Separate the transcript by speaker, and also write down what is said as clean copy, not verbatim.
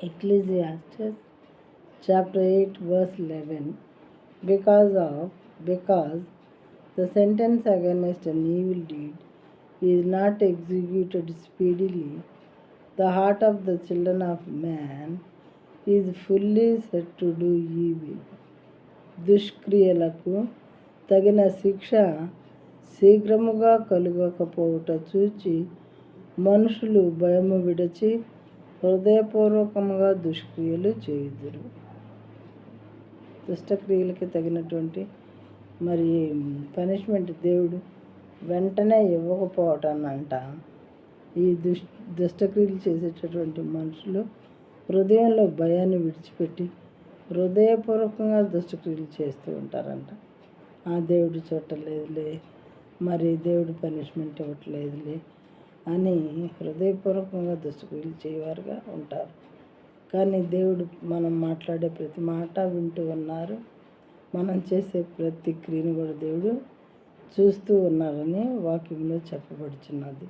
Speaker 1: Ecclesiastes chapter 8 verse 11. Because the sentence against an evil deed is not executed speedily, the heart of the children of man is fully set to do evil. దుష్క్రియలకు తగిన శిక్ష శీఘ్రముగా కలుగకపోవుట చూచి మనుషులు భయము విడిచి హృదయపూర్వకముగా దుష్క్రియలు చేయుదురు. దుష్టక్రియలకి తగినటువంటి మరి పనిష్మెంట్ దేవుడు వెంటనే ఇవ్వకపోవటానంట ఈ దుష్టక్రియలు చేసేటటువంటి మనుషులు హృదయంలో భయాన్ని విడిచిపెట్టి హృదయపూర్వకంగా దుష్టక్రియలు చేస్తూ ఉంటారంట. ఆ దేవుడు చూడలేదులే, మరి దేవుడు పనిష్మెంట్ ఇవ్వట్లేదులే అని హృదయపూర్వకంగా దుష్టక్రియలు చేయవారుగా ఉంటారు. కానీ దేవుడు మనం మాట్లాడే ప్రతి మాట వింటూ ఉన్నారు. మనం చేసే ప్రతి క్రియను కూడా దేవుడు చూస్తూ ఉన్నారని వాక్యంలో చెప్పబడుచున్నది.